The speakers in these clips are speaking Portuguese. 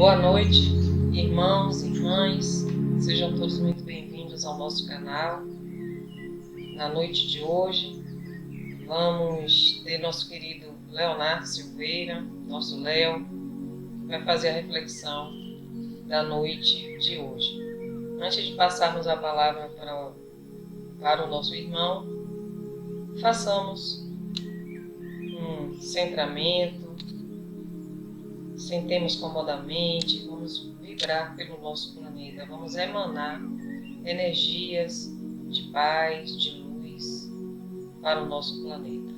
Boa noite, irmãos e irmãs, sejam todos muito bem-vindos ao nosso canal. Na noite de hoje, vamos ter nosso querido Leonardo Silveira, nosso Léo, que vai fazer a reflexão da noite de hoje. Antes de passarmos a palavra para o nosso irmão, façamos um centramento, sentemos comodamente, vamos vibrar pelo nosso planeta, vamos emanar energias de paz, de luz para o nosso planeta.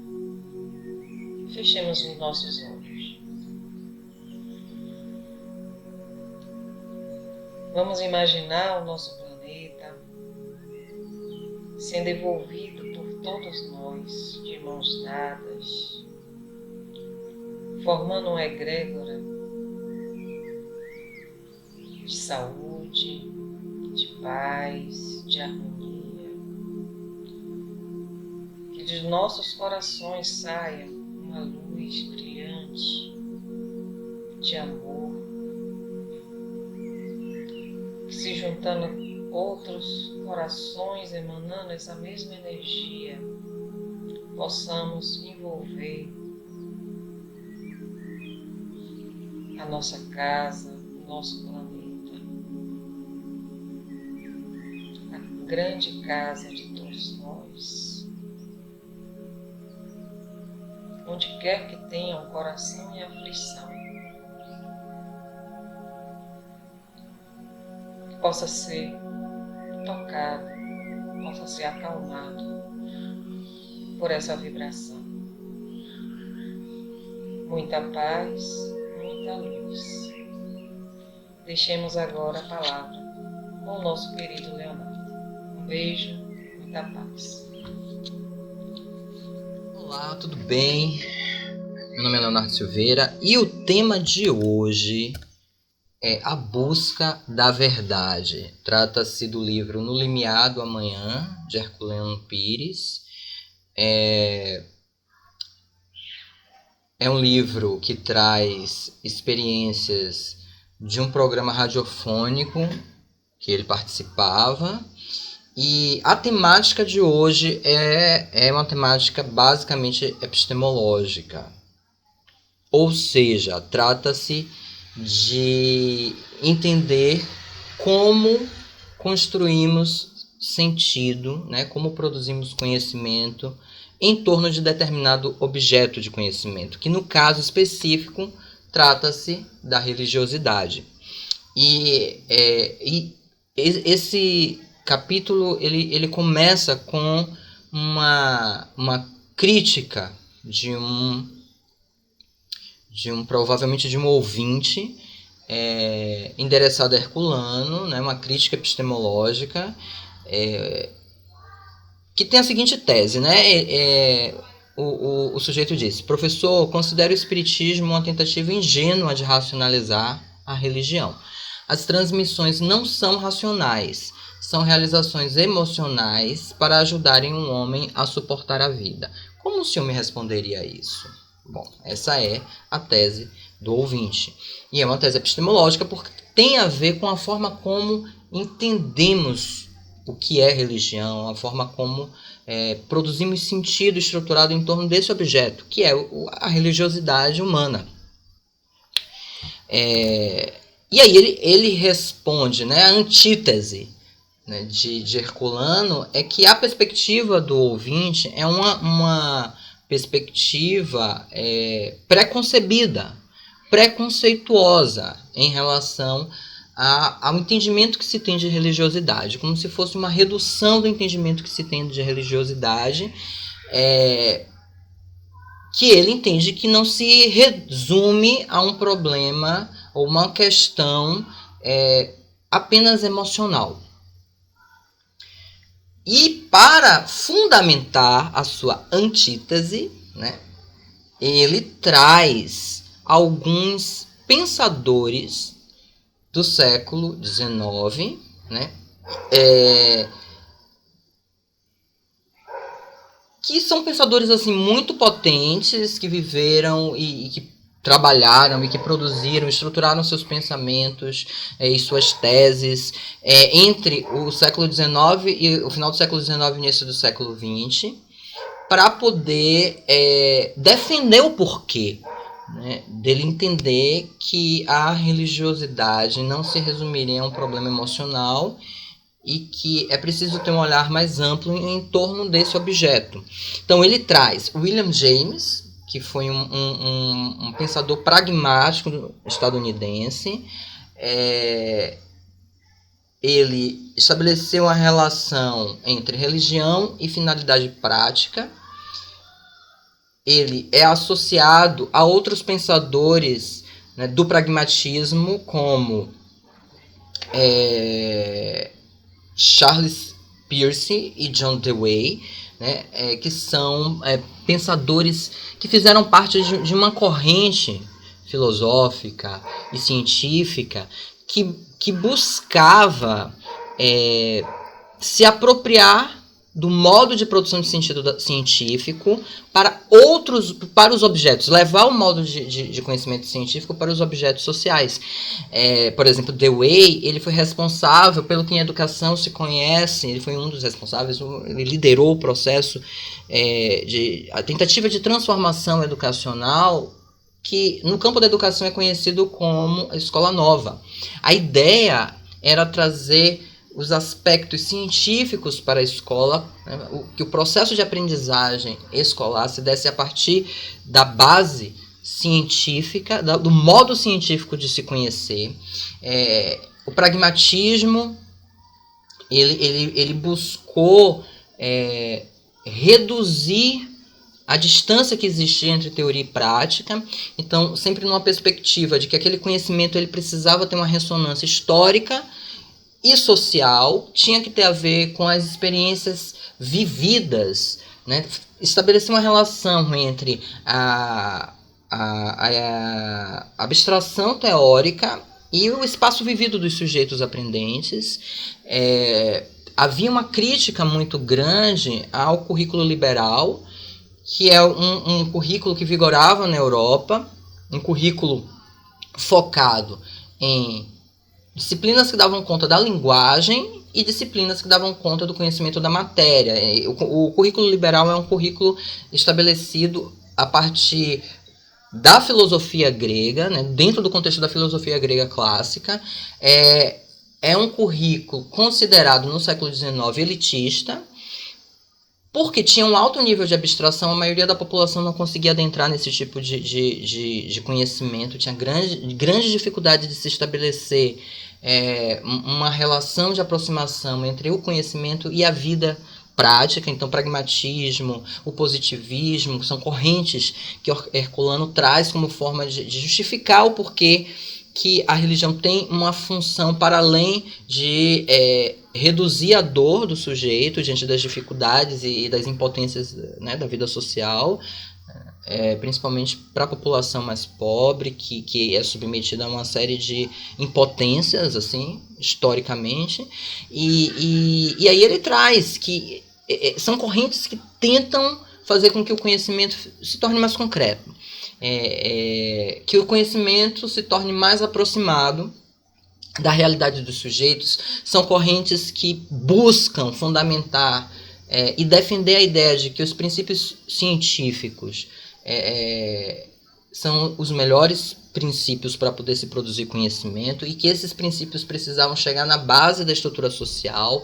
Fechemos os nossos olhos. Vamos imaginar o nosso planeta sendo envolvido por todos nós, de mãos dadas, formando uma egrégora de saúde, de paz, de harmonia. Que dos nossos corações saia uma luz brilhante de amor, que se juntando a outros corações emanando essa mesma energia, possamos envolver a nossa casa, o nosso planeta, a grande casa de todos nós. Onde quer que tenha um coração em aflição, que possa ser tocado, possa ser acalmado por essa vibração. Muita paz, muita luz. Deixemos agora a palavra com o nosso querido Leonardo. Um beijo, muita paz. Olá, tudo bem? Meu nome é Leonardo Silveira e o tema de hoje é a busca da verdade. Trata-se do livro No Limiar do Amanhã, de Herculano Pires. É um livro que traz experiências de um programa radiofônico que ele participava. E a temática de hoje é uma temática basicamente epistemológica. Ou seja, trata-se de entender como construímos sentido, né? Como produzimos conhecimento em torno de determinado objeto de conhecimento, que no caso específico trata-se da religiosidade. E esse capítulo ele começa com uma crítica de provavelmente de um ouvinte endereçado a Herculano, né, uma crítica epistemológica que tem a seguinte tese, né? O sujeito diz: professor, considero o espiritismo uma tentativa ingênua de racionalizar a religião. As transmissões não são racionais, são realizações emocionais para ajudarem um homem a suportar a vida. Como o senhor me responderia a isso? Bom, essa é a tese do ouvinte. E é uma tese epistemológica porque tem a ver com a forma como entendemos o que é religião, a forma como produzimos sentido estruturado em torno desse objeto, que é a religiosidade humana. E aí ele responde, né, a antítese, né, de Herculano é que a perspectiva do ouvinte é uma perspectiva preconcebida, preconceituosa em relação ao entendimento que se tem de religiosidade, como se fosse uma redução do entendimento que se tem de religiosidade, que ele entende que não se resume a um problema ou uma questão apenas emocional. E para fundamentar a sua antítese, né, ele traz alguns pensadores do século XIX, né, que são pensadores assim muito potentes, que viveram e que trabalharam e que produziram, estruturaram seus pensamentos e suas teses entre o século XIX e o final do século XIX e o início do século XX, para poder defender o porquê, né, dele entender que a religiosidade não se resumiria a um problema emocional e que é preciso ter um olhar mais amplo em torno desse objeto. Então ele traz William James, que foi um pensador pragmático estadunidense. Ele estabeleceu a relação entre religião e finalidade prática. Ele é associado a outros pensadores, né, do pragmatismo, como Charles Peirce e John Dewey, né, que são pensadores que fizeram parte de uma corrente filosófica e científica que buscava se apropriar do modo de produção de sentido científico para os objetos, levar o modo de conhecimento científico para os objetos sociais. Por exemplo, Dewey, ele foi responsável pelo que em educação se conhece, ele foi um dos responsáveis, ele liderou o processo a tentativa de transformação educacional, que no campo da educação é conhecido como a escola nova. A ideia era trazer os aspectos científicos para a escola, né, que o processo de aprendizagem escolar se desse a partir da base científica, do modo científico de se conhecer. O pragmatismo, ele buscou reduzir a distância que existia entre teoria e prática, então sempre numa perspectiva de que aquele conhecimento ele precisava ter uma ressonância histórica e social, tinha que ter a ver com as experiências vividas, né? Estabelecer uma relação entre a abstração teórica e o espaço vivido dos sujeitos aprendentes. Havia uma crítica muito grande ao currículo liberal, que é um currículo que vigorava na Europa, um currículo focado em disciplinas que davam conta da linguagem e disciplinas que davam conta do conhecimento da matéria. O currículo liberal é um currículo estabelecido a partir da filosofia grega, né, dentro do contexto da filosofia grega clássica. É um currículo considerado no século XIX elitista, porque tinha um alto nível de abstração, a maioria da população não conseguia adentrar nesse tipo de conhecimento, tinha grande dificuldade de se estabelecer uma relação de aproximação entre o conhecimento e a vida prática. Então, o pragmatismo, o positivismo, que são correntes que Herculano traz como forma de justificar o porquê que a religião tem uma função para além de reduzir a dor do sujeito diante das dificuldades e das impotências, né, da vida social, principalmente para a população mais pobre, que é submetida a uma série de impotências, assim, historicamente. E aí ele traz que são correntes que tentam fazer com que o conhecimento se torne mais concreto. Que o conhecimento se torne mais aproximado da realidade dos sujeitos. São correntes que buscam fundamentar e defender a ideia de que os princípios científicos são os melhores princípios para poder se produzir conhecimento e que esses princípios precisavam chegar na base da estrutura social,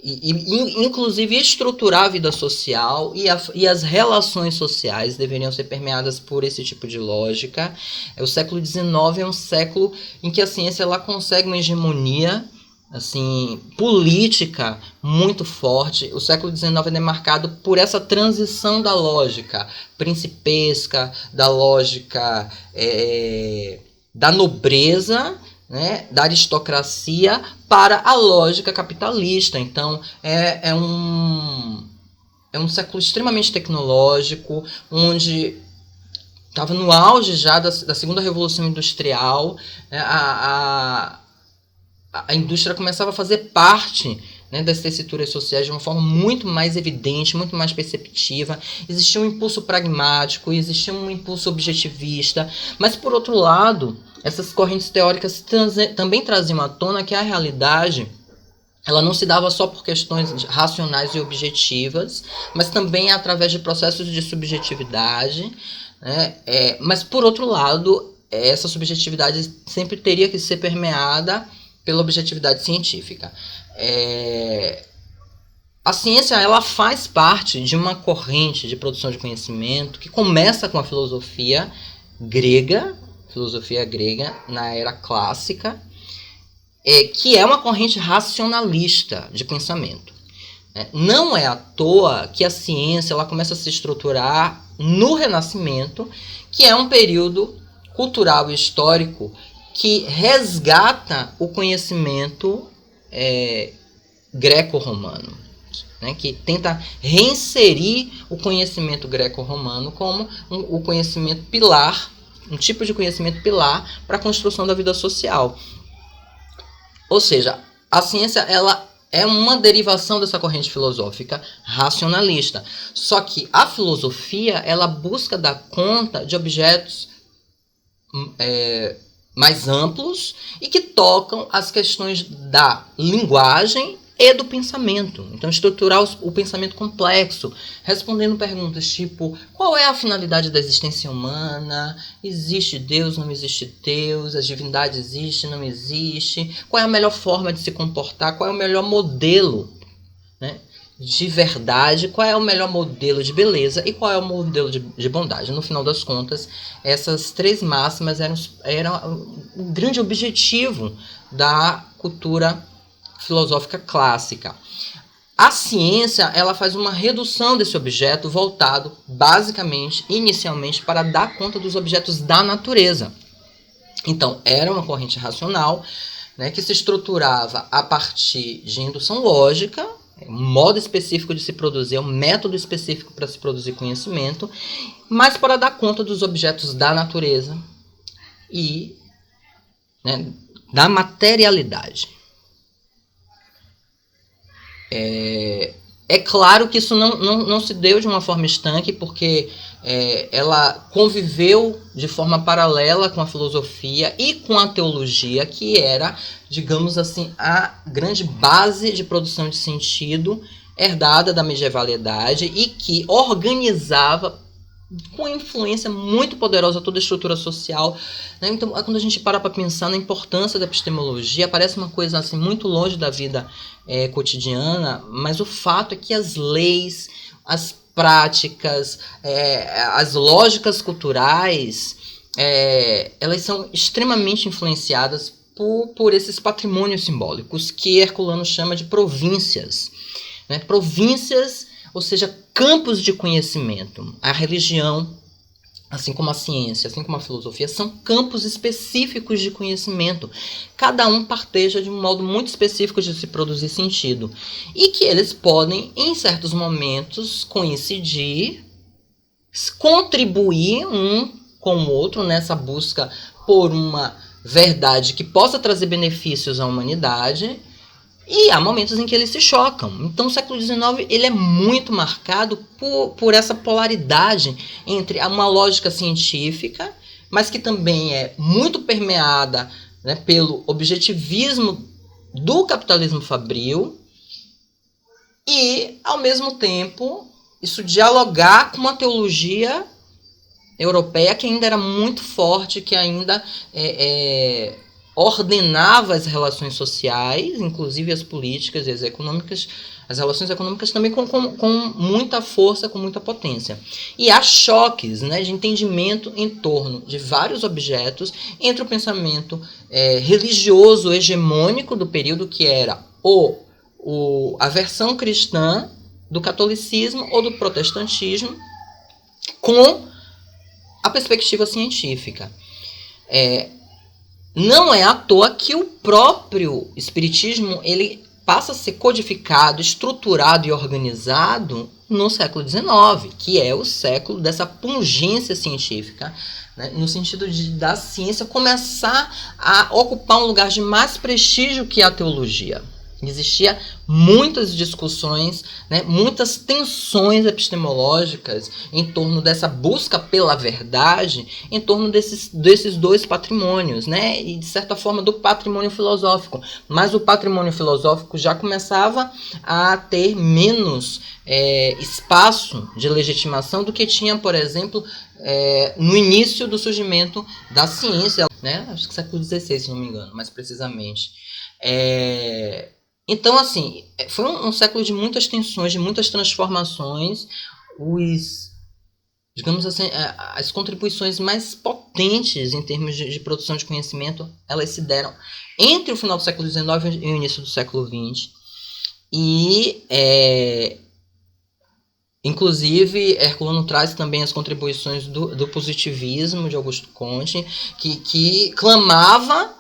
inclusive estruturar a vida social, e as relações sociais deveriam ser permeadas por esse tipo de lógica. O século XIX é um século em que a ciência ela consegue uma hegemonia assim, política muito forte. O século XIX é marcado por essa transição da lógica principesca, da lógica da nobreza, né, da aristocracia, para a lógica capitalista. Então é um século extremamente tecnológico, onde estava no auge já da segunda revolução industrial. A indústria começava a fazer parte né, das tessituras sociais de uma forma muito mais evidente, muito mais perceptiva. Existia um impulso pragmático, existia um impulso objetivista, mas, por outro lado, essas correntes teóricas também traziam à tona que a realidade ela não se dava só por questões racionais e objetivas, mas também através de processos de subjetividade, né? Mas, por outro lado, essa subjetividade sempre teria que ser permeada pela objetividade científica. A ciência ela faz parte de uma corrente de produção de conhecimento que começa com a filosofia grega na era clássica, que é uma corrente racionalista de pensamento. Não é à toa que a ciência ela começa a se estruturar no Renascimento, que é um período cultural e histórico que resgata o conhecimento greco-romano, né, que tenta reinserir o conhecimento greco-romano como o conhecimento pilar, um tipo de conhecimento pilar para a construção da vida social. Ou seja, a ciência ela é uma derivação dessa corrente filosófica racionalista. Só que a filosofia ela busca dar conta de objetos mais amplos e que tocam as questões da linguagem e do pensamento. Então, estruturar o pensamento complexo, respondendo perguntas tipo: qual é a finalidade da existência humana? Existe Deus? Não existe Deus? A divindade existe? Não existe? Qual é a melhor forma de se comportar? Qual é o melhor modelo, né, de verdade? Qual é o melhor modelo de beleza? E qual é o modelo de bondade? No final das contas, essas três máximas eram o grande objetivo da cultura filosófica clássica. A ciência ela faz uma redução desse objeto voltado, basicamente, inicialmente, para dar conta dos objetos da natureza. Então, era uma corrente racional, né, que se estruturava a partir de indução lógica, um modo específico de se produzir, um método específico para se produzir conhecimento, mas para dar conta dos objetos da natureza e, né, da materialidade. É claro que isso não se deu de uma forma estanque, porque ela conviveu de forma paralela com a filosofia e com a teologia, que era, digamos assim, a grande base de produção de sentido herdada da medievalidade e que organizava com influência muito poderosa toda a estrutura social, né? Então, quando a gente para pensar na importância da epistemologia, parece uma coisa assim, muito longe da vida cotidiana, mas o fato é que as leis, as práticas, as lógicas culturais, elas são extremamente influenciadas por esses patrimônios simbólicos que Herculano chama de províncias, né? Províncias, ou seja, campos de conhecimento. A religião, assim como a ciência, assim como a filosofia, são campos específicos de conhecimento. Cada um parteja de um modo muito específico de se produzir sentido. E que eles podem, em certos momentos, coincidir, contribuir um com o outro nessa busca por uma verdade que possa trazer benefícios à humanidade. E há momentos em que eles se chocam. Então o século XIX ele é muito marcado por essa polaridade entre uma lógica científica, mas que também é muito permeada, né, pelo objetivismo do capitalismo fabril, e, ao mesmo tempo, isso dialogar com uma teologia europeia que ainda era muito forte, que ainda ordenava as relações sociais, inclusive as políticas e as econômicas, as relações econômicas também com muita força, com muita potência. E há choques, né, de entendimento em torno de vários objetos entre o pensamento religioso hegemônico do período, que era a versão cristã do catolicismo ou do protestantismo, com a perspectiva científica. Não é à toa que o próprio espiritismo ele passa a ser codificado, estruturado e organizado no século XIX, que é o século dessa pungência científica, né, no sentido da ciência começar a ocupar um lugar de mais prestígio que a teologia. Existia muitas discussões, né, muitas tensões epistemológicas em torno dessa busca pela verdade, em torno desses dois patrimônios, né, e de certa forma do patrimônio filosófico. Mas o patrimônio filosófico já começava a ter menos espaço de legitimação do que tinha, por exemplo, no início do surgimento da ciência, né, acho que século XVI, se não me engano, mais precisamente. Então, assim, foi um século de muitas tensões, de muitas transformações. Digamos assim, as contribuições mais potentes em termos de produção de conhecimento, elas se deram entre o final do século XIX e o início do século XX. Inclusive, Herculano traz também as contribuições do positivismo de Augusto Comte, que clamava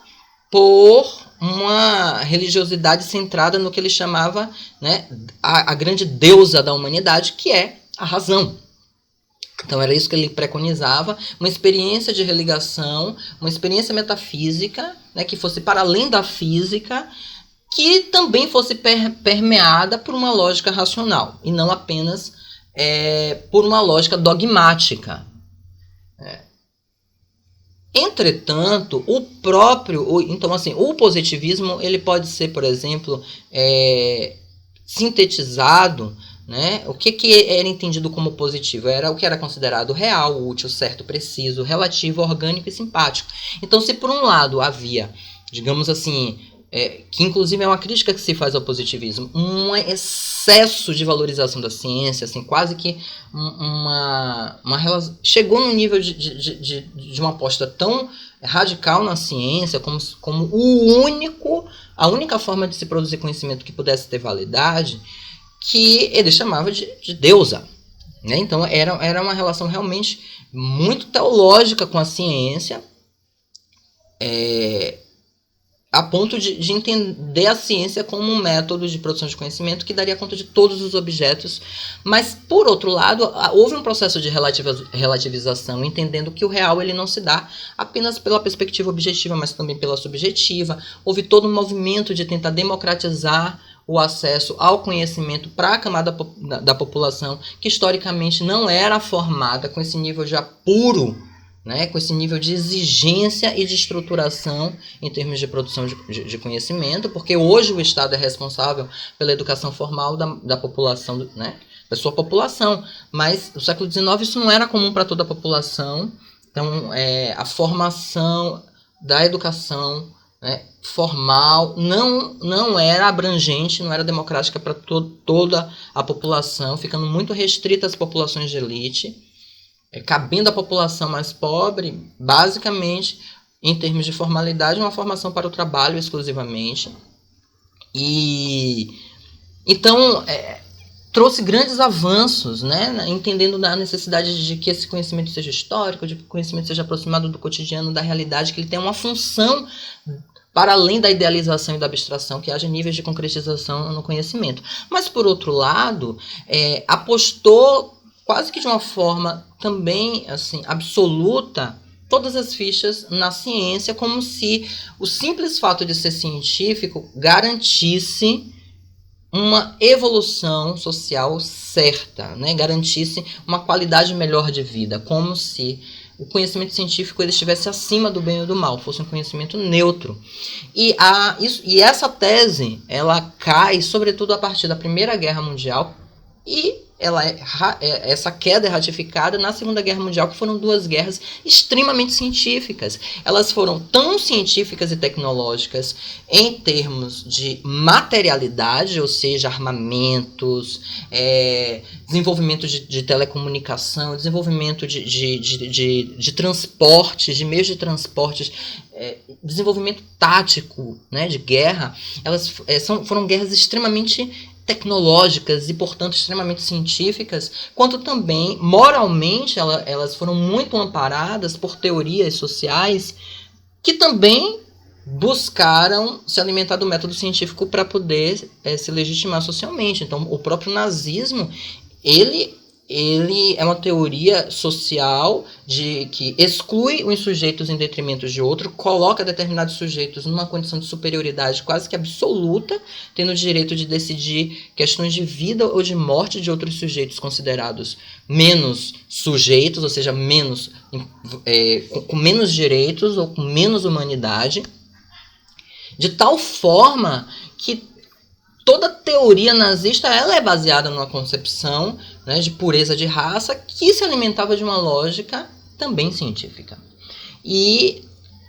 por uma religiosidade centrada no que ele chamava, né, a grande deusa da humanidade, que é a razão. Então era isso que ele preconizava, uma experiência de religação, uma experiência metafísica, né, que fosse para além da física, que também fosse permeada por uma lógica racional, e não apenas por uma lógica dogmática. Entretanto, então assim, o positivismo ele pode ser, por exemplo, sintetizado, né? O que era entendido como positivo? Era o que era considerado real, útil, certo, preciso, relativo, orgânico e simpático. Então, se por um lado havia, digamos assim, que inclusive é uma crítica que se faz ao positivismo, um excesso de valorização da ciência, assim, quase que uma relação, chegou num nível de uma aposta tão radical na ciência como a única forma de se produzir conhecimento que pudesse ter validade, que ele chamava de deusa, né? Então era uma relação realmente muito teológica com a ciência, a ponto de entender a ciência como um método de produção de conhecimento que daria conta de todos os objetos. Mas, por outro lado, houve um processo de relativização, entendendo que o real ele não se dá apenas pela perspectiva objetiva, mas também pela subjetiva. Houve todo um movimento de tentar democratizar o acesso ao conhecimento para a camada da população que historicamente não era formada com esse nível de apuro, né, com esse nível de exigência e de estruturação em termos de produção de conhecimento, porque hoje o Estado é responsável pela educação formal da população, né, da sua população, mas no século XIX isso não era comum para toda a população. Então a formação da educação, né, formal não era abrangente, não era democrática para toda a população, ficando muito restrita às populações de elite, cabendo à população mais pobre, basicamente, em termos de formalidade, uma formação para o trabalho exclusivamente. E então trouxe grandes avanços, né, entendendo a necessidade de que esse conhecimento seja histórico, de que o conhecimento seja aproximado do cotidiano, da realidade, que ele tenha uma função para além da idealização e da abstração, que haja níveis de concretização no conhecimento. Mas, por outro lado, apostou quase que de uma forma também assim, absoluta, todas as fichas na ciência, como se o simples fato de ser científico garantisse uma evolução social certa, né? Garantisse uma qualidade melhor de vida, como se o conhecimento científico ele estivesse acima do bem e do mal, fosse um conhecimento neutro. E essa tese ela cai sobretudo a partir da Primeira Guerra Mundial, e essa queda é ratificada na Segunda Guerra Mundial, que foram duas guerras extremamente científicas. Elas foram tão científicas e tecnológicas em termos de materialidade, ou seja, armamentos, desenvolvimento de telecomunicação, desenvolvimento de transportes, de meios de transportes, desenvolvimento tático, né, de guerra. Elas foram guerras extremamente tecnológicas e, portanto, extremamente científicas, quanto também, moralmente, elas foram muito amparadas por teorias sociais que também buscaram se alimentar do método científico para poder se legitimar socialmente. Então, o próprio nazismo, ele ele é uma teoria social que exclui uns sujeitos em detrimento de outros, coloca determinados sujeitos numa condição de superioridade quase que absoluta, tendo o direito de decidir questões de vida ou de morte de outros sujeitos considerados menos sujeitos, ou seja, com menos direitos ou com menos humanidade, de tal forma que toda teoria nazista ela é baseada numa concepção, né, de pureza de raça que se alimentava de uma lógica também científica. E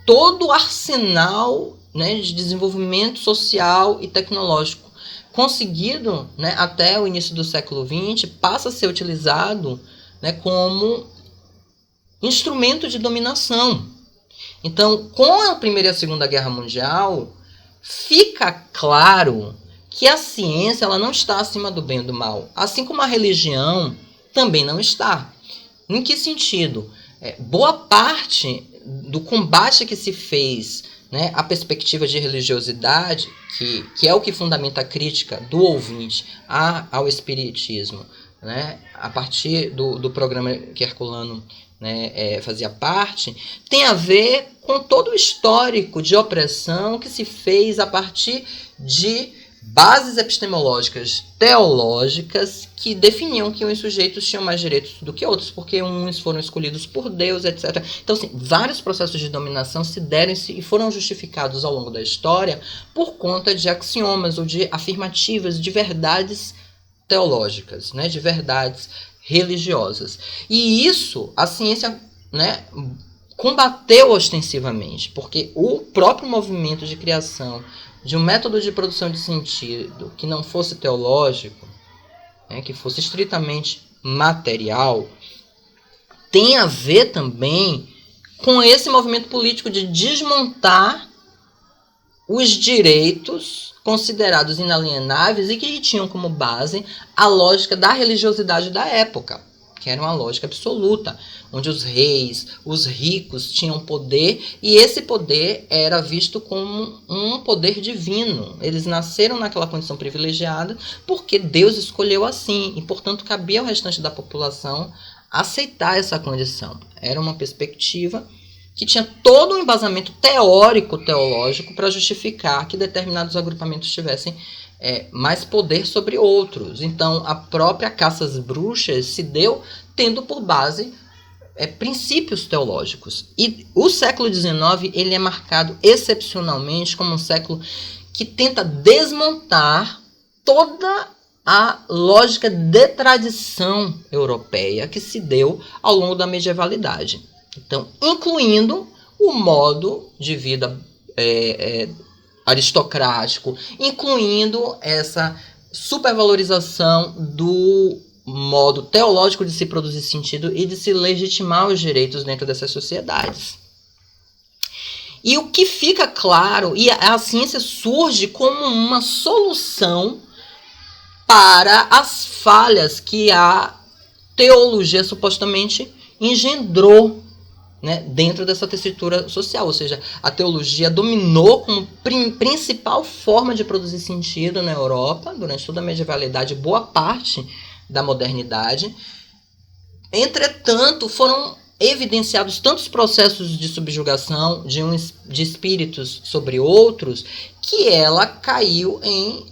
todo o arsenal, né, de desenvolvimento social e tecnológico conseguido, né, até o início do século XX passa a ser utilizado, né, como instrumento de dominação. Então, com a Primeira e a Segunda Guerra Mundial, fica claro que a ciência ela não está acima do bem e do mal, assim como a religião também não está. Em que sentido? Boa parte do combate que se fez, né, a perspectiva de religiosidade, que é o que fundamenta a crítica do ouvinte ao espiritismo, né, a partir do programa que Herculano, né, fazia parte, tem a ver com todo o histórico de opressão que se fez a partir de bases epistemológicas teológicas que definiam que uns sujeitos tinham mais direitos do que outros, porque uns foram escolhidos por Deus, etc. Então, assim, vários processos de dominação se deram e foram justificados ao longo da história por conta de axiomas ou de afirmativas, de verdades teológicas, né, de verdades religiosas. E isso a ciência, né, combateu ostensivamente, porque o próprio movimento de criação de um método de produção de sentido que não fosse teológico, né, que fosse estritamente material, tem a ver também com esse movimento político de desmontar os direitos considerados inalienáveis e que tinham como base a lógica da religiosidade da época, que era uma lógica absoluta, onde os reis, os ricos tinham poder e esse poder era visto como um poder divino. Eles nasceram naquela condição privilegiada porque Deus escolheu assim e, portanto, cabia ao restante da população aceitar essa condição. Era uma perspectiva que tinha todo um embasamento teórico, teológico, para justificar que determinados agrupamentos tivessem mais poder sobre outros. Então, a própria caça às bruxas se deu tendo por base princípios teológicos. E o século XIX ele é marcado excepcionalmente como um século que tenta desmontar toda a lógica de tradição europeia que se deu ao longo da medievalidade. Então, incluindo o modo de vida aristocrático, incluindo essa supervalorização do modo teológico de se produzir sentido e de se legitimar os direitos dentro dessas sociedades. E o que fica claro, e a ciência surge como uma solução para as falhas que a teologia supostamente engendrou, né, dentro dessa tessitura social, ou seja, a teologia dominou como principal forma de produzir sentido na Europa durante toda a medievalidade, boa parte da modernidade. Entretanto, foram evidenciados tantos processos de subjugação de espíritos sobre outros que ela caiu em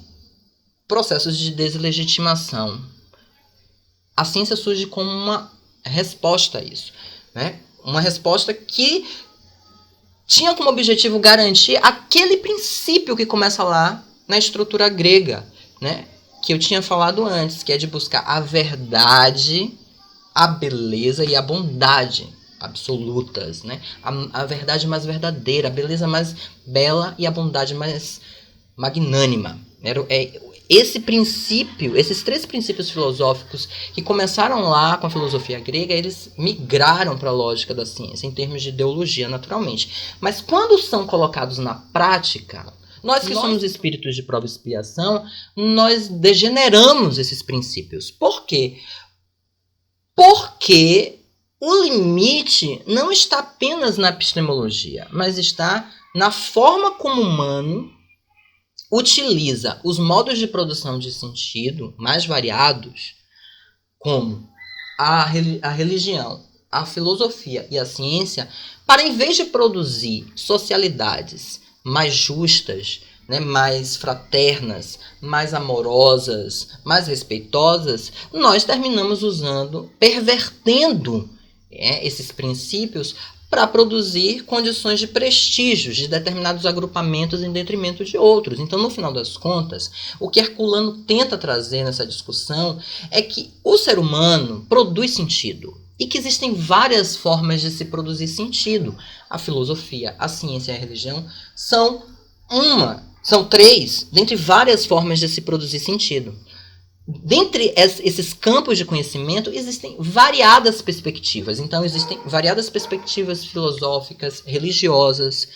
processos de deslegitimação. A ciência surge como uma resposta a isso, né? Uma resposta que tinha como objetivo garantir aquele princípio que começa lá na estrutura grega, né? Que eu tinha falado antes, que é de buscar a verdade, a beleza e a bondade absolutas, né? A verdade mais verdadeira, a beleza mais bela e a bondade mais magnânima. Esse princípio, esses três princípios filosóficos que começaram lá com a filosofia grega, eles migraram para a lógica da ciência, em termos de ideologia, naturalmente. Mas quando são colocados na prática, nós que somos espíritos de prova e expiação, nós degeneramos esses princípios. Por quê? Porque o limite não está apenas na epistemologia, mas está na forma como o humano utiliza os modos de produção de sentido mais variados, como a religião, a filosofia e a ciência para, em vez de produzir socialidades mais justas, né, mais fraternas, mais amorosas, mais respeitosas, nós terminamos pervertendo esses princípios para produzir condições de prestígio de determinados agrupamentos em detrimento de outros. Então, no final das contas, o que Herculano tenta trazer nessa discussão é que o ser humano produz sentido e que existem várias formas de se produzir sentido. A filosofia, a ciência e a religião são três dentre várias formas de se produzir sentido. Dentre esses campos de conhecimento existem variadas perspectivas. Então, existem variadas perspectivas filosóficas, religiosas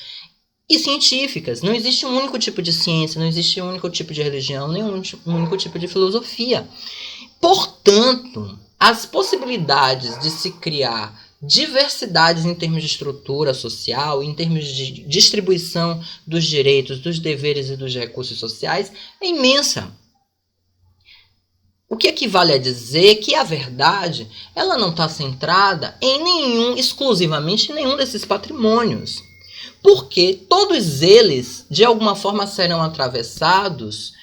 e científicas. Não existe um único tipo de ciência, não existe um único tipo de religião, nem um único tipo de filosofia. Portanto, as possibilidades de se criar diversidades em termos de estrutura social, em termos de distribuição dos direitos, dos deveres e dos recursos sociais é imensa. O que equivale a dizer que a verdade ela não está centrada exclusivamente em nenhum desses patrimônios. Porque todos eles, de alguma forma, serão atravessados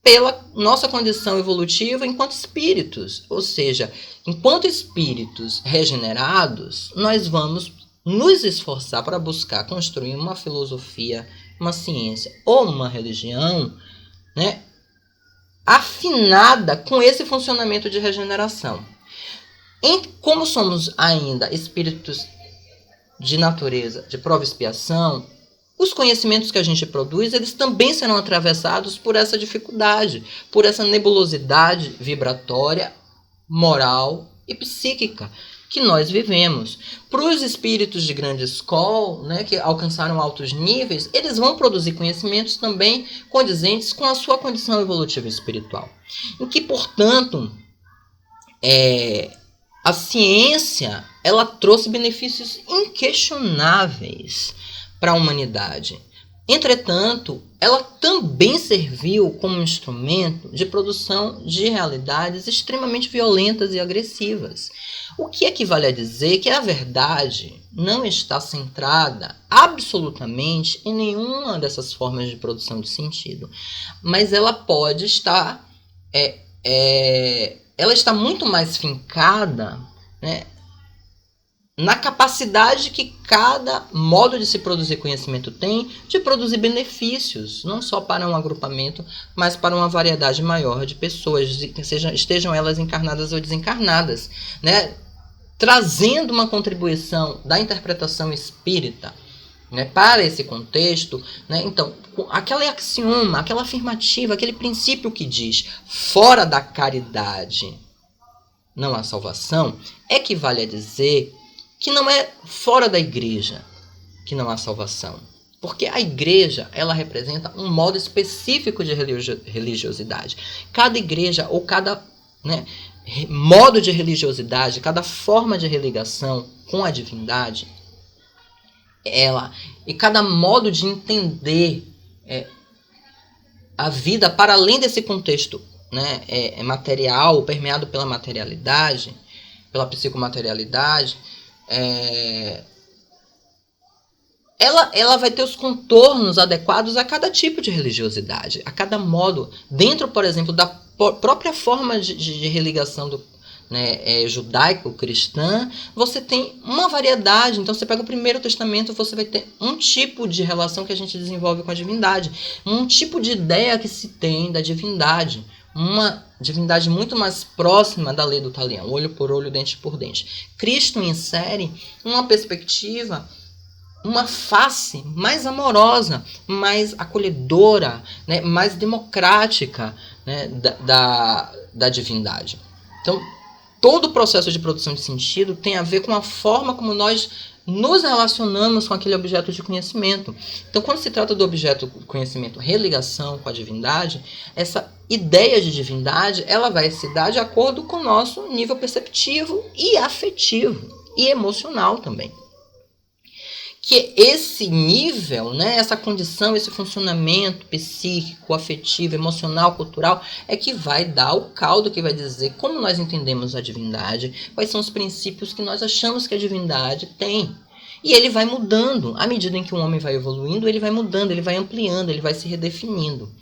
pela nossa condição evolutiva enquanto espíritos. Ou seja, enquanto espíritos regenerados, nós vamos nos esforçar para buscar construir uma filosofia, uma ciência ou uma religião, né, afinada com esse funcionamento de regeneração. Como somos ainda espíritos de natureza, de prova e expiação, os conhecimentos que a gente produz, eles também serão atravessados por essa dificuldade, por essa nebulosidade vibratória, moral e psíquica que nós vivemos. Para os espíritos de grande escola, né, que alcançaram altos níveis, eles vão produzir conhecimentos também condizentes com a sua condição evolutiva espiritual. Em que, portanto, a ciência ela trouxe benefícios inquestionáveis para a humanidade. Entretanto, ela também serviu como instrumento de produção de realidades extremamente violentas e agressivas. O que equivale a dizer que a verdade não está centrada absolutamente em nenhuma dessas formas de produção de sentido, mas ela pode estar, ela está muito mais fincada, né, na capacidade que cada modo de se produzir conhecimento tem de produzir benefícios, não só para um agrupamento, mas para uma variedade maior de pessoas, estejam elas encarnadas ou desencarnadas, né? Trazendo uma contribuição da interpretação espírita, né, para esse contexto, né? Então, aquele axioma, aquela afirmativa, aquele princípio que diz fora da caridade não há salvação, equivale a dizer que não é fora da igreja que não há salvação. Porque a igreja, ela representa um modo específico de religiosidade. Cada igreja ou cada, né, modo de religiosidade, cada forma de religação com a divindade, e cada modo de entender a vida para além desse contexto, né, material, permeado pela materialidade, pela psicomaterialidade, ela vai ter os contornos adequados a cada tipo de religiosidade, a cada modo. Dentro, por exemplo, da própria forma de religação judaico-cristã, você tem uma variedade. Então, você pega o Primeiro Testamento, você vai ter um tipo de relação que a gente desenvolve com a divindade, um tipo de ideia que se tem da divindade, uma divindade muito mais próxima da lei do talião, olho por olho, dente por dente. Cristo insere uma perspectiva, uma face mais amorosa, mais acolhedora, né, mais democrática, né, da divindade. Então, todo o processo de produção de sentido tem a ver com a forma como nós nos relacionamos com aquele objeto de conhecimento. Então, quando se trata do objeto de conhecimento, religação com a divindade, essa ideia de divindade, ela vai se dar de acordo com o nosso nível perceptivo e afetivo e emocional também. que esse nível, né, essa condição, esse funcionamento psíquico, afetivo, emocional, cultural, é que vai dar o caldo, que vai dizer como nós entendemos a divindade, quais são os princípios que nós achamos que a divindade tem. E ele vai mudando. À medida em que o homem vai evoluindo, ele vai mudando, ele vai ampliando, ele vai se redefinindo.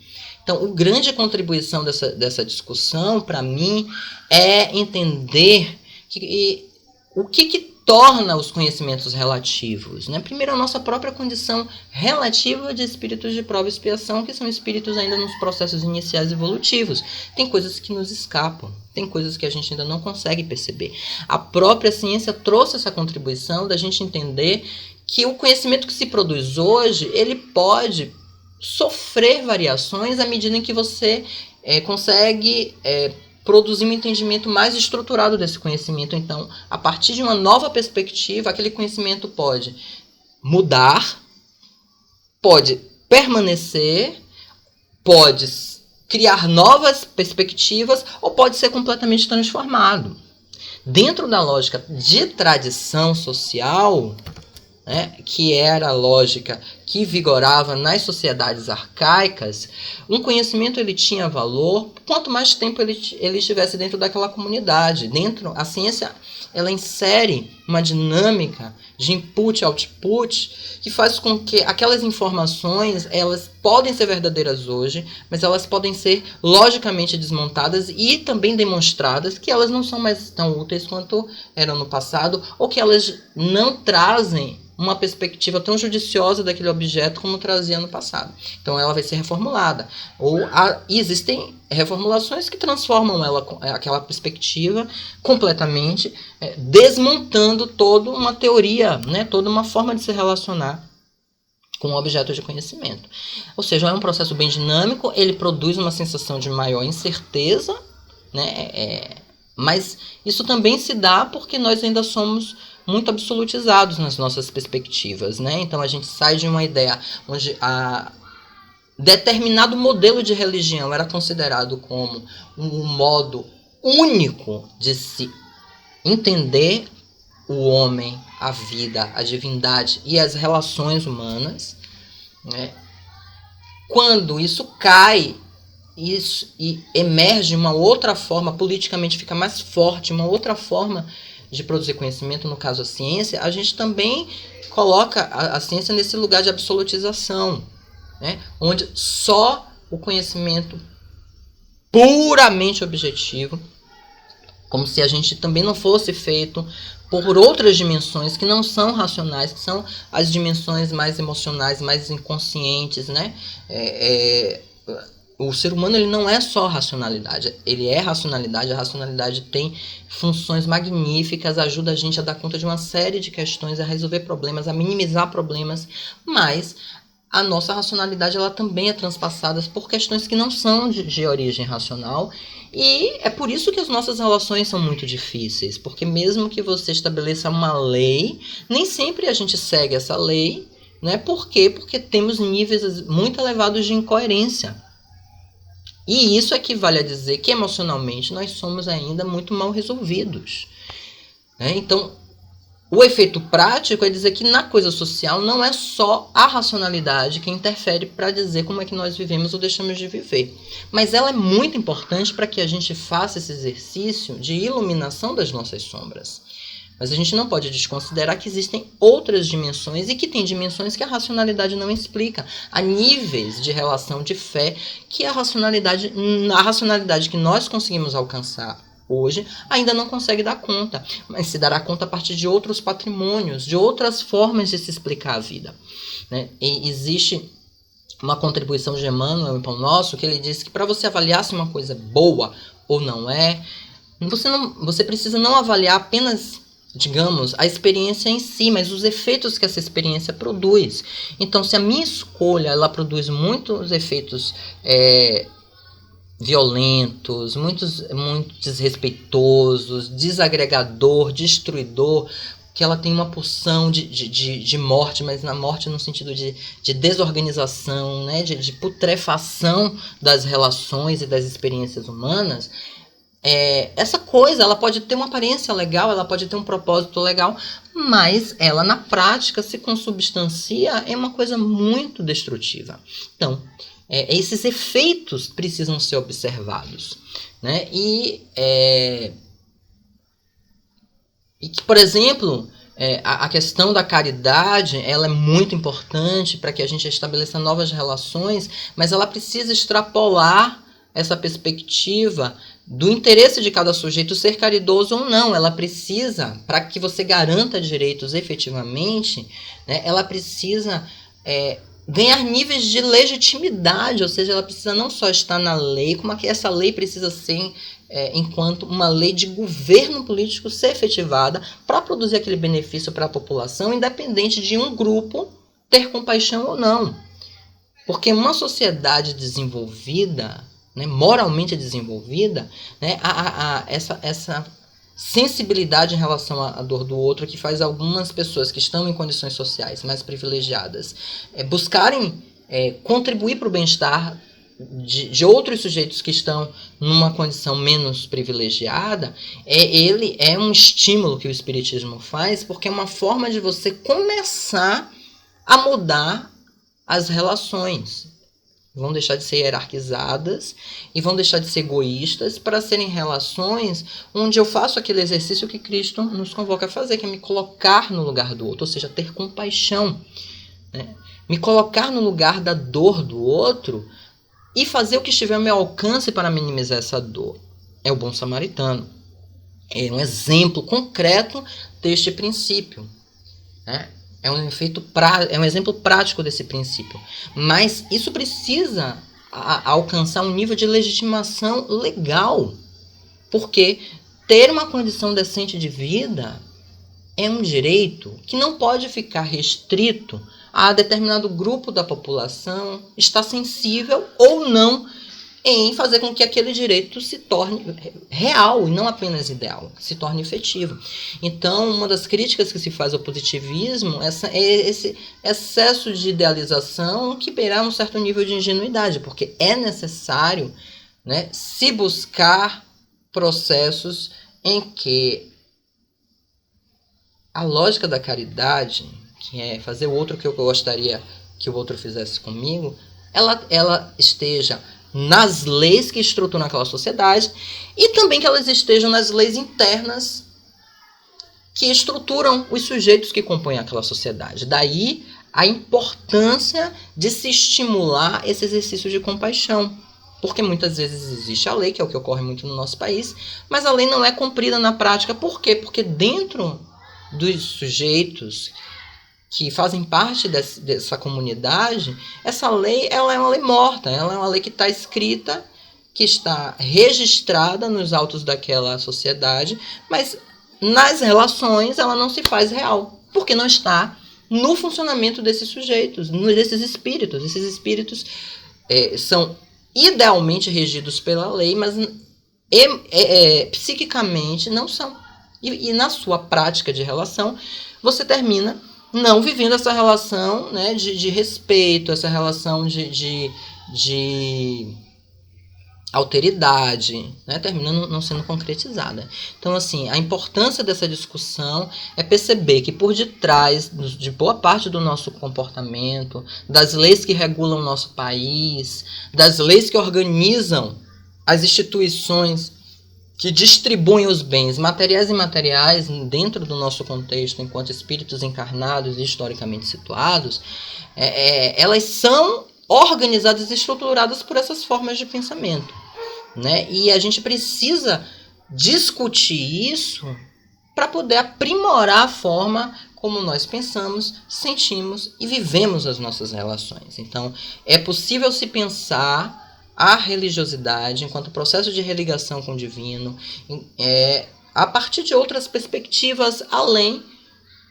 Então, a grande contribuição dessa discussão, para mim, é entender o que torna os conhecimentos relativos, né? Primeiro, a nossa própria condição relativa de espíritos de prova e expiação, que são espíritos ainda nos processos iniciais evolutivos. Tem coisas que nos escapam, tem coisas que a gente ainda não consegue perceber. A própria ciência trouxe essa contribuição da gente entender que o conhecimento que se produz hoje, ele pode sofrer variações à medida em que você consegue produzir um entendimento mais estruturado desse conhecimento. Então, a partir de uma nova perspectiva, aquele conhecimento pode mudar, pode permanecer, pode criar novas perspectivas ou pode ser completamente transformado. Dentro da lógica de tradição social, né, que era a lógica que vigorava nas sociedades arcaicas, um conhecimento ele tinha valor quanto mais tempo ele estivesse dentro daquela comunidade. A ciência ela insere uma dinâmica de input e output que faz com que aquelas informações elas podem ser verdadeiras hoje, mas elas podem ser logicamente desmontadas e também demonstradas que elas não são mais tão úteis quanto eram no passado, ou que elas não trazem uma perspectiva tão judiciosa daquele objeto como trazia no passado. Então ela vai ser reformulada. E existem reformulações que transformam aquela perspectiva completamente, desmontando toda uma teoria, né, toda uma forma de se relacionar com o objeto de conhecimento. Ou seja, é um processo bem dinâmico, ele produz uma sensação de maior incerteza, né, mas isso também se dá porque nós ainda somos muito absolutizados nas nossas perspectivas, né? Então a gente sai de uma ideia onde determinado modelo de religião era considerado como um modo único de se entender o homem, a vida, a divindade e as relações humanas, né? Quando isso cai e emerge uma outra forma, politicamente fica mais forte, uma outra forma de produzir conhecimento, no caso a ciência, a gente também coloca a ciência nesse lugar de absolutização, né? Onde só o conhecimento puramente objetivo, como se a gente também não fosse feito por outras dimensões que não são racionais, que são as dimensões mais emocionais, mais inconscientes, né? O ser humano ele não é só racionalidade, ele é racionalidade, a racionalidade tem funções magníficas, ajuda a gente a dar conta de uma série de questões, a resolver problemas, a minimizar problemas, mas a nossa racionalidade ela também é transpassada por questões que não são de origem racional, e é por isso que as nossas relações são muito difíceis, porque mesmo que você estabeleça uma lei, nem sempre a gente segue essa lei, né? Por quê? Porque temos níveis muito elevados de incoerência. E isso equivale a dizer que emocionalmente nós somos ainda muito mal resolvidos, né? Então, o efeito prático é dizer que na coisa social não é só a racionalidade que interfere para dizer como é que nós vivemos ou deixamos de viver. Mas ela é muito importante para que a gente faça esse exercício de iluminação das nossas sombras. Mas a gente não pode desconsiderar que existem outras dimensões e que tem dimensões que a racionalidade não explica. Há níveis de relação de fé que a racionalidade que nós conseguimos alcançar hoje ainda não consegue dar conta, mas se dará conta a partir de outros patrimônios, de outras formas de se explicar a vida, né? E existe uma contribuição de Emmanuel em Pão Nosso que ele diz que para você avaliar se uma coisa é boa ou não é, você precisa não avaliar apenas, digamos, a experiência em si, mas os efeitos que essa experiência produz. Então, se a minha escolha ela produz muitos efeitos violentos, muito desrespeitosos, desagregador, destruidor, que ela tem uma porção de morte, mas na morte no sentido de desorganização, né, de putrefação das relações e das experiências humanas, essa coisa ela pode ter uma aparência legal, ela pode ter um propósito legal, mas ela na prática se consubstancia em uma coisa muito destrutiva. Então, esses efeitos precisam ser observados, né? E que, por exemplo, a questão da caridade, ela é muito importante para que a gente estabeleça novas relações, mas ela precisa extrapolar essa perspectiva do interesse de cada sujeito ser caridoso ou não. Ela precisa, para que você garanta direitos efetivamente, né, ela precisa ganhar níveis de legitimidade, ou seja, ela precisa não só estar na lei, como que essa lei precisa ser, enquanto uma lei de governo político, ser efetivada para produzir aquele benefício para a população, independente de um grupo ter compaixão ou não. Porque uma sociedade desenvolvida, né, moralmente desenvolvida, né, essa sensibilidade em relação à dor do outro, que faz algumas pessoas que estão em condições sociais mais privilegiadas buscarem contribuir para o bem-estar de outros sujeitos que estão numa condição menos privilegiada, ele é um estímulo que o Espiritismo faz, porque é uma forma de você começar a mudar as relações. Vão deixar de ser hierarquizadas e vão deixar de ser egoístas para serem relações onde eu faço aquele exercício que Cristo nos convoca a fazer, que é me colocar no lugar do outro, ou seja, ter compaixão, né? Me colocar no lugar da dor do outro e fazer o que estiver ao meu alcance para minimizar essa dor. É o bom samaritano. É um exemplo concreto deste princípio, né? É um exemplo prático desse princípio. Mas isso precisa alcançar um nível de legitimação legal. Porque ter uma condição decente de vida é um direito que não pode ficar restrito a determinado grupo da população estar sensível ou não em fazer com que aquele direito se torne real e não apenas ideal, se torne efetivo. Então, uma das críticas que se faz ao positivismo é esse excesso de idealização que beira um certo nível de ingenuidade, porque é necessário, né, se buscar processos em que a lógica da caridade, que é fazer o outro que eu gostaria que o outro fizesse comigo, ela esteja nas leis que estruturam aquela sociedade e também que elas estejam nas leis internas que estruturam os sujeitos que compõem aquela sociedade. Daí a importância de se estimular esse exercício de compaixão. Porque muitas vezes existe a lei, que é o que ocorre muito no nosso país, mas a lei não é cumprida na prática. Por quê? Porque dentro dos sujeitos que fazem parte dessa comunidade, essa lei ela é uma lei morta, ela é uma lei que está escrita, que está registrada nos autos daquela sociedade, mas nas relações ela não se faz real, porque não está no funcionamento desses sujeitos, desses espíritos. Esses espíritos são idealmente regidos pela lei, mas psiquicamente não são. E na sua prática de relação, você termina não vivendo essa relação, né, de respeito, essa relação de alteridade, né, terminando não sendo concretizada. Então, assim, a importância dessa discussão é perceber que por detrás de boa parte do nosso comportamento, das leis que regulam o nosso país, das leis que organizam as instituições que distribuem os bens materiais e imateriais dentro do nosso contexto, enquanto espíritos encarnados e historicamente situados, elas são organizadas e estruturadas por essas formas de pensamento, né? E a gente precisa discutir isso para poder aprimorar a forma como nós pensamos, sentimos e vivemos as nossas relações. Então, é possível se pensar a religiosidade enquanto processo de religação com o divino, a partir de outras perspectivas além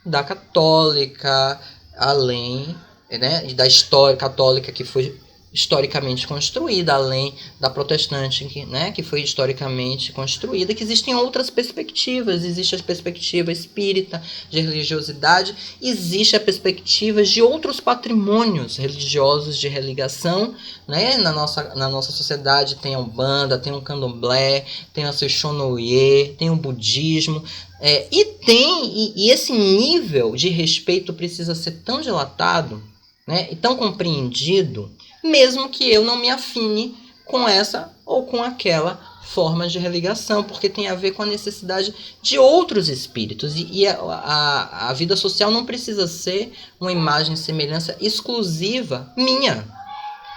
da católica, além, né, da história católica que foi historicamente construída, além da protestante, que foi historicamente construída, que existem outras perspectivas. Existe a perspectiva espírita, de religiosidade, existe a perspectiva de outros patrimônios religiosos de religação. Né? Na nossa sociedade tem a Umbanda, tem o Candomblé, tem a Seishonoye, tem o budismo, e esse nível de respeito precisa ser tão dilatado, né, e tão compreendido, mesmo que eu não me afine com essa ou com aquela forma de religação, porque tem a ver com a necessidade de outros espíritos. E a vida social não precisa ser uma imagem e semelhança exclusiva minha,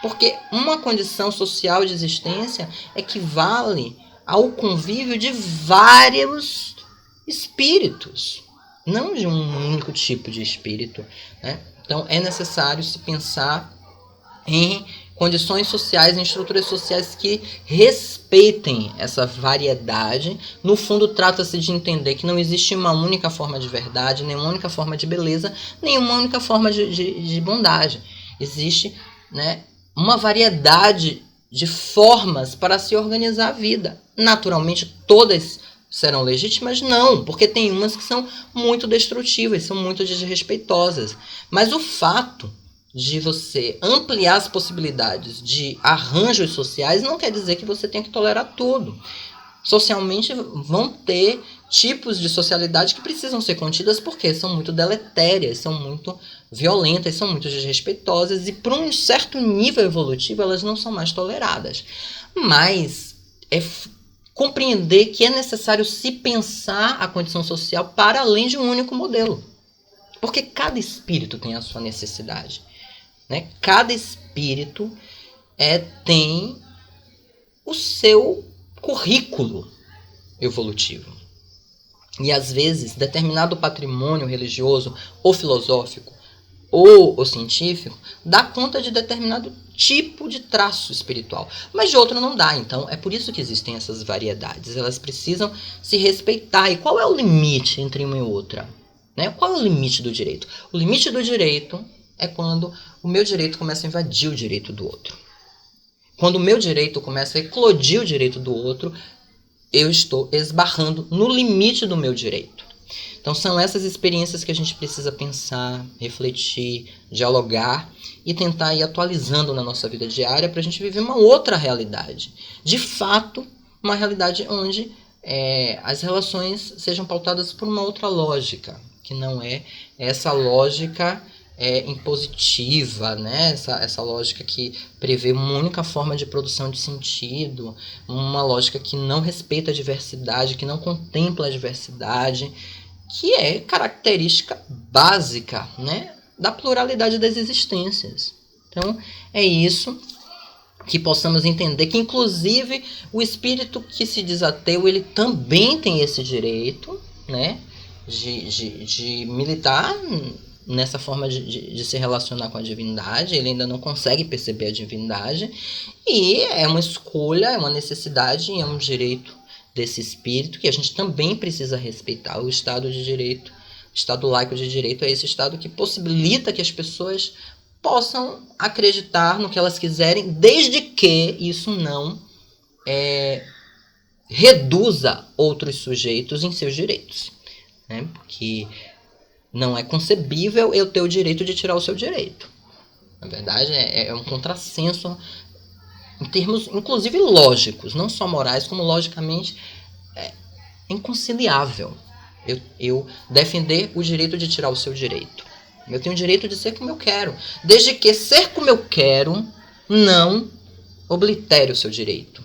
porque uma condição social de existência equivale ao convívio de vários espíritos, não de um único tipo de espírito, né? Então é necessário se pensar em condições sociais, em estruturas sociais que respeitem essa variedade. No fundo, trata-se de entender que não existe uma única forma de verdade, nem uma única forma de beleza, nem uma única forma de bondade. Existe, né, uma variedade de formas para se organizar a vida. Naturalmente, todas serão legítimas? Não, porque tem umas que são muito destrutivas, são muito desrespeitosas. Mas o fato de você ampliar as possibilidades de arranjos sociais não quer dizer que você tenha que tolerar tudo. Socialmente vão ter tipos de socialidade que precisam ser contidas porque são muito deletérias, são muito violentas, são muito desrespeitosas e por um certo nível evolutivo elas não são mais toleradas. Mas compreender que é necessário se pensar a condição social para além de um único modelo. Porque cada espírito tem a sua necessidade. Né? Cada espírito tem o seu currículo evolutivo. E às vezes, determinado patrimônio religioso ou filosófico ou científico dá conta de determinado tipo de traço espiritual, mas de outro não dá. Então, é por isso que existem essas variedades. Elas precisam se respeitar. E qual é o limite entre uma e outra? Né? Qual é o limite do direito? O limite do direito é quando o meu direito começa a invadir o direito do outro. Quando o meu direito começa a eclodir o direito do outro, eu estou esbarrando no limite do meu direito. Então são essas experiências que a gente precisa pensar, refletir, dialogar e tentar ir atualizando na nossa vida diária para a gente viver uma outra realidade. De fato, uma realidade onde as relações sejam pautadas por uma outra lógica, que não é essa lógica impositiva, né? Essa lógica que prevê uma única forma de produção de sentido, uma lógica que não respeita a diversidade, que não contempla a diversidade, que é característica básica, né, da pluralidade das existências. Então, é isso, que possamos entender que, inclusive, o espírito que se diz ateu, ele também tem esse direito, né, de militar nessa forma de se relacionar com a divindade. Ele ainda não consegue perceber a divindade, e é uma escolha, é uma necessidade, é um direito desse espírito que a gente também precisa respeitar. O Estado de Direito, o Estado laico de direito, é esse Estado que possibilita que as pessoas possam acreditar no que elas quiserem, desde que isso não reduza outros sujeitos em seus direitos, né? Porque não é concebível eu ter o direito de tirar o seu direito. Na verdade, é um contrassenso em termos, inclusive, lógicos, não só morais, como logicamente inconciliável eu defender o direito de tirar o seu direito. Eu tenho o direito de ser como eu quero, desde que ser como eu quero não oblitere o seu direito,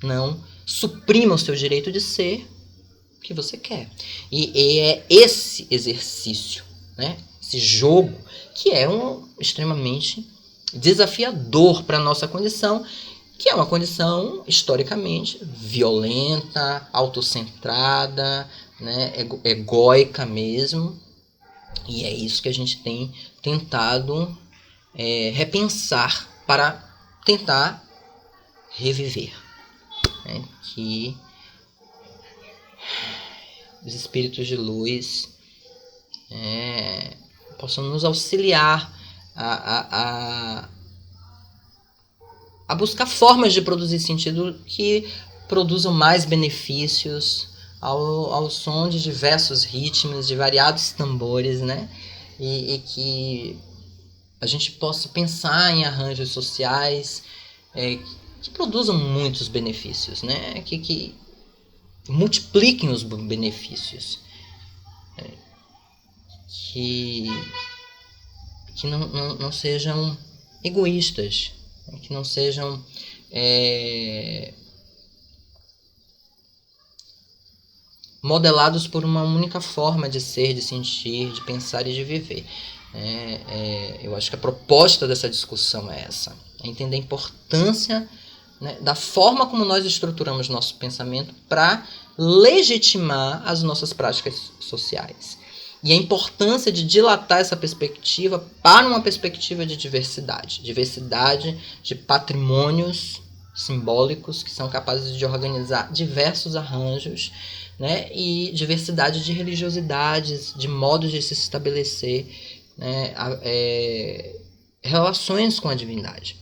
não suprima o seu direito de ser o que você quer. E é esse exercício, né, esse jogo, que é extremamente desafiador para a nossa condição, que é uma condição historicamente violenta, autocentrada, né, egóica mesmo. E é isso que a gente tem tentado repensar para tentar reviver. Né, que os espíritos de luz possam nos auxiliar a a buscar formas de produzir sentido que produzam mais benefícios ao som de diversos ritmos, de variados tambores, né? E que a gente possa pensar em arranjos sociais que produzam muitos benefícios, né? Que multipliquem os benefícios, que não sejam egoístas, que não sejam modelados por uma única forma de ser, de sentir, de pensar e de viver. Eu acho que a proposta dessa discussão é essa, é entender a importância, né, da forma como nós estruturamos nosso pensamento para legitimar as nossas práticas sociais. E a importância de dilatar essa perspectiva para uma perspectiva de diversidade. Diversidade de patrimônios simbólicos que são capazes de organizar diversos arranjos, né, e diversidade de religiosidades, de modos de se estabelecer, né, relações com a divindade,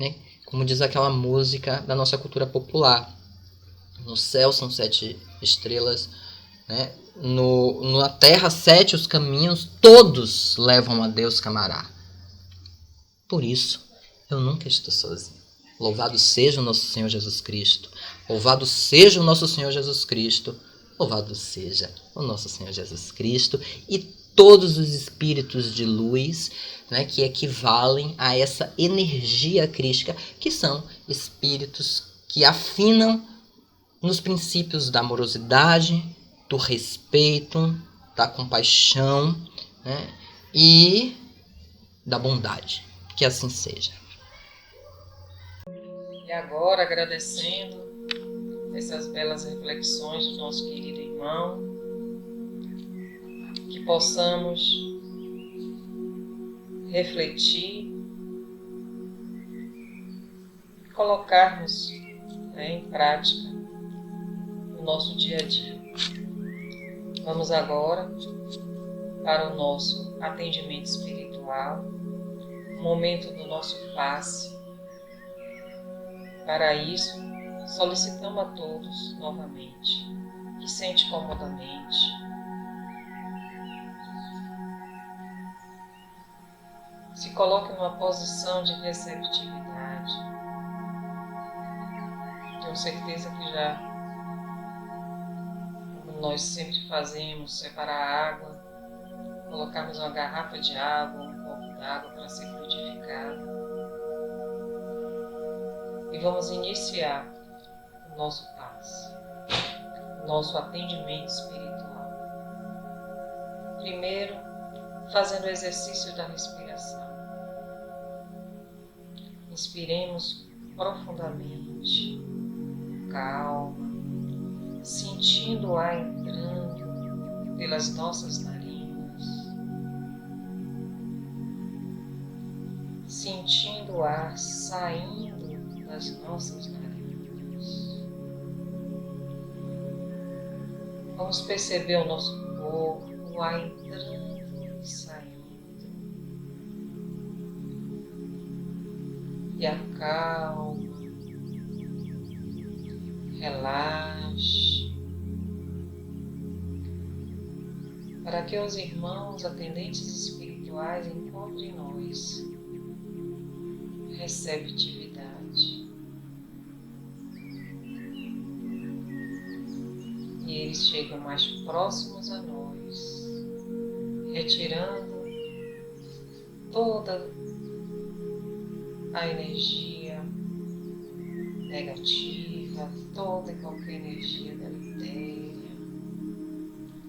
né? Como diz aquela música da nossa cultura popular: no céu são 7 estrelas, né? Na terra 7 os caminhos, todos levam a Deus camará. Por isso, eu nunca estou sozinho. Louvado seja o nosso Senhor Jesus Cristo. Louvado seja o nosso Senhor Jesus Cristo. Louvado seja o nosso Senhor Jesus Cristo e todos os espíritos de luz, né, que equivalem a essa energia crística, que são espíritos que afinam nos princípios da amorosidade, do respeito, da compaixão, né, e da bondade. Que assim seja. E agora, agradecendo essas belas reflexões do nosso querido irmão, que possamos refletir, colocarmos, né, em prática no nosso dia a dia. Vamos agora para o nosso atendimento espiritual, o momento do nosso passe. Para isso, solicitamos a todos novamente que sente comodamente, se coloque numa posição de receptividade. Tenho certeza que já, como nós sempre fazemos, separar a água, colocarmos uma garrafa de água, um copo d'água para ser fluidificado. E vamos iniciar o nosso passe, o nosso atendimento espiritual. Primeiro, fazendo o exercício da respiração. Inspiremos profundamente, calma, sentindo o ar entrando pelas nossas narinas, sentindo o ar saindo das nossas narinas. Vamos perceber o nosso corpo, o ar entrando e saindo. E acalma, relaxe, para que os irmãos atendentes espirituais encontrem em nós receptividade. E eles chegam mais próximos a nós, retirando toda a energia negativa, toda e qualquer energia deletéria,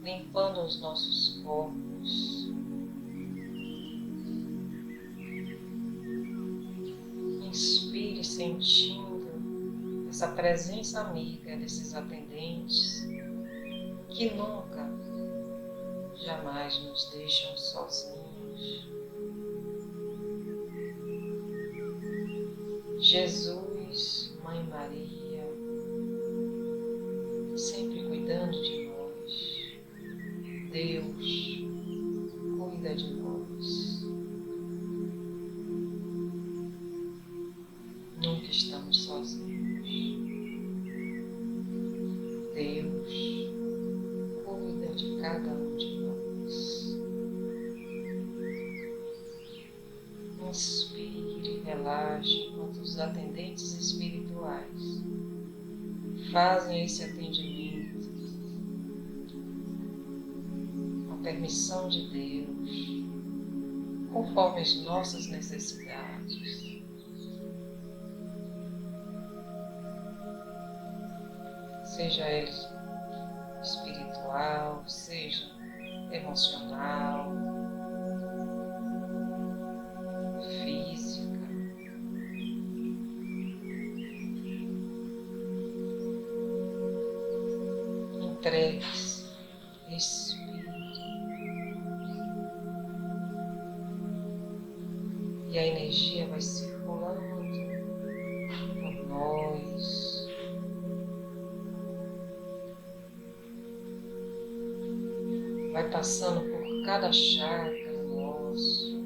limpando os nossos corpos, inspire sentindo essa presença amiga desses atendentes que nunca, jamais nos deixam sozinhos. Jesus, Mãe Maria, sempre cuidando de nós. Deus cuida de nós. Nunca nossos atendentes espirituais fazem esse atendimento com a permissão de Deus, conforme as nossas necessidades. Seja ela espiritual, seja emocional, física. Entregues, respire. E a energia vai circulando por nós. Vai passando por cada chakra nosso,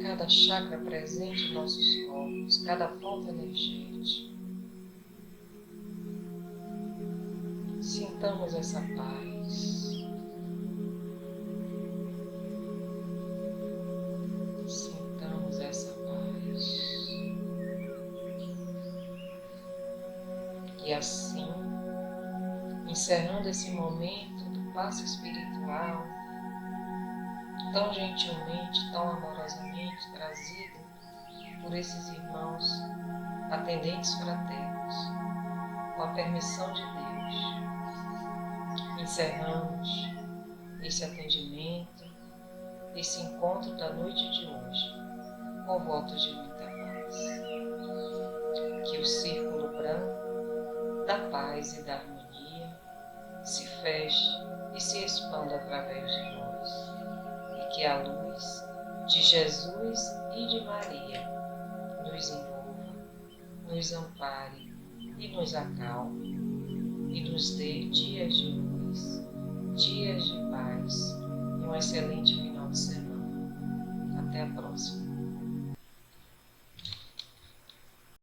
cada chakra presente em nossos corpos, cada ponto energético. Sintamos essa paz. Sintamos essa paz. E assim, encerrando esse momento do passe espiritual, tão gentilmente, tão amorosamente trazido por esses irmãos atendentes fraternos, com a permissão de Deus, encerramos esse atendimento, esse encontro da noite de hoje, com votos de muita paz. Que o círculo branco da paz e da harmonia se feche e se expanda através de nós, e que a luz de Jesus e de Maria nos envolva, nos ampare e nos acalme, e nos dê dias de luz, dias de paz e um excelente final de semana. Até a próxima.